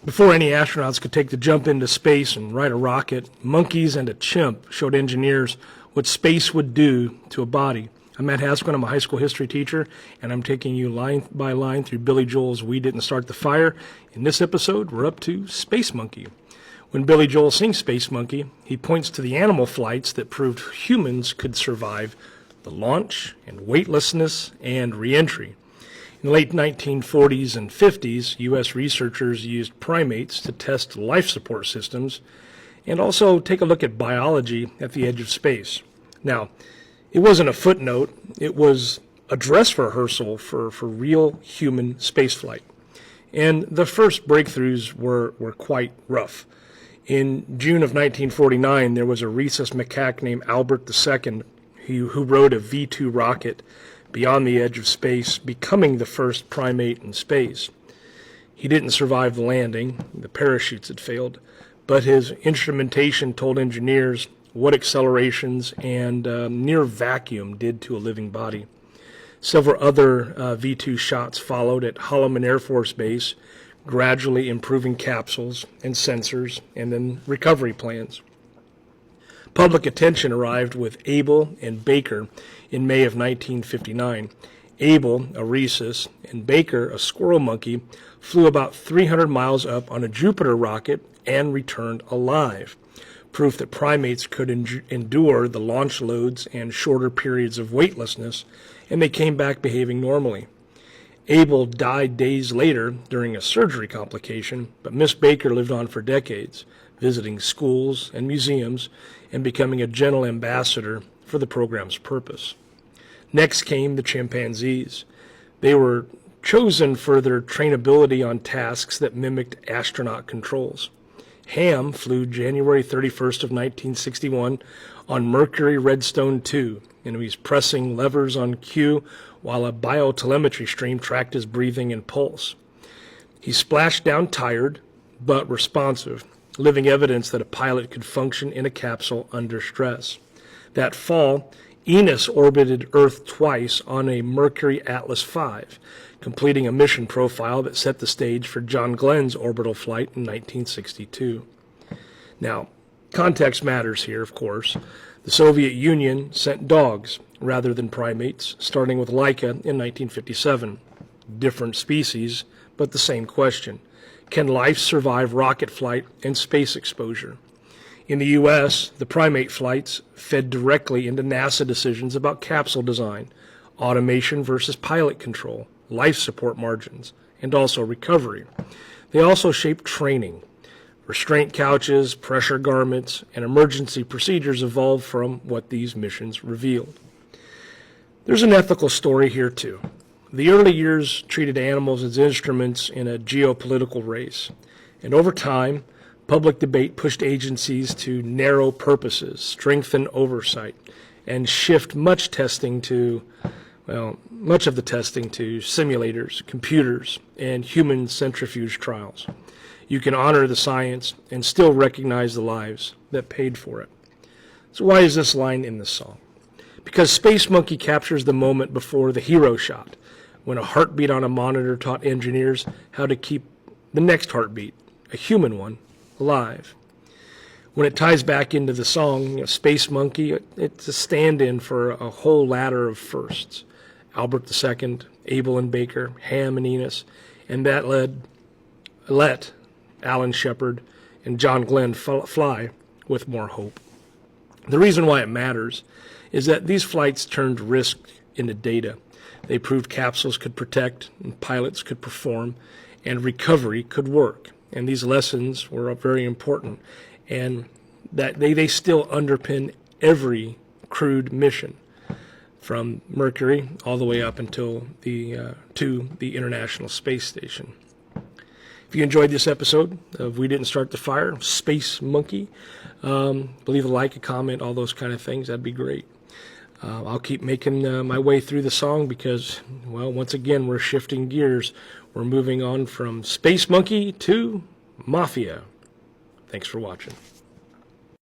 Before any astronauts could take the jump into space and ride a rocket, monkeys and a chimp showed engineers what space would do to a body. I'm Matt Haskell, I'm a high school history teacher, and I'm taking you line by line through Billy Joel's We Didn't Start the Fire. In this episode, we're up to Space Monkey. When Billy Joel sings Space Monkey, he points to the animal flights that proved humans could survive the launch and weightlessness and re-entry. In the late 1940s and 50s, U.S. researchers used primates to test life support systems and also take a look at biology at the edge of space. Now, it wasn't a footnote, it was a dress rehearsal for real human spaceflight. And the first breakthroughs were quite rough. In June of 1949, there was a rhesus macaque named Albert II who rode a V-2 rocket beyond the edge of space, becoming the first primate in space. He didn't survive the landing, the parachutes had failed, but his instrumentation told engineers what accelerations and near vacuum did to a living body. Several other V-2 shots followed at Holloman Air Force Base, gradually improving capsules and sensors and then recovery plans. Public attention arrived with Able and Baker in May of 1959. Able, a rhesus, and Baker, a squirrel monkey, flew about 300 miles up on a Jupiter rocket and returned alive. Proof that primates could endure the launch loads and shorter periods of weightlessness, and they came back behaving normally. Able died days later during a surgery complication, but Miss Baker lived on for decades, visiting schools and museums and becoming a gentle ambassador for the program's purpose. Next came the chimpanzees. They were chosen for their trainability on tasks that mimicked astronaut controls. Ham flew January 31st of 1961 on Mercury Redstone 2, and he was pressing levers on cue while a biotelemetry stream tracked his breathing and pulse. He splashed down tired, but responsive, living evidence that a pilot could function in a capsule under stress. That fall, Enos orbited Earth twice on a Mercury Atlas V, completing a mission profile that set the stage for John Glenn's orbital flight in 1962. Now, context matters here, of course. The Soviet Union sent dogs rather than primates, starting with Laika in 1957. Different species, but the same question. Can life survive rocket flight and space exposure? In the U.S., the primate flights fed directly into NASA decisions about capsule design, automation versus pilot control, life support margins, and also recovery. They also shaped training. Restraint couches, pressure garments, and emergency procedures evolved from what these missions revealed. There's an ethical story here, too. The early years treated animals as instruments in a geopolitical race, and over time, public debate pushed agencies to narrow purposes, strengthen oversight, and shift much of the testing to simulators, computers, and human centrifuge trials. You can honor the science and still recognize the lives that paid for it. So why is this line in the song? Because Space Monkey captures the moment before the hero shot, when a heartbeat on a monitor taught engineers how to keep the next heartbeat, a human one, alive. When it ties back into the song, Space Monkey, it's a stand-in for a whole ladder of firsts. Albert II, Able and Baker, Ham and Enos, and that let Alan Shepard and John Glenn fly with more hope. The reason why it matters is that these flights turned risk into data. They proved capsules could protect, and pilots could perform, and recovery could work. And these lessons were very important, and that they still underpin every crewed mission, from Mercury all the way up until to the International Space Station. If you enjoyed this episode of We Didn't Start the Fire, Space Monkey, leave a like, a comment, all those kind of things. That'd be great. I'll keep making my way through the song because, well, once again, we're shifting gears. We're moving on from Space Monkey to Mafia. Thanks for watching.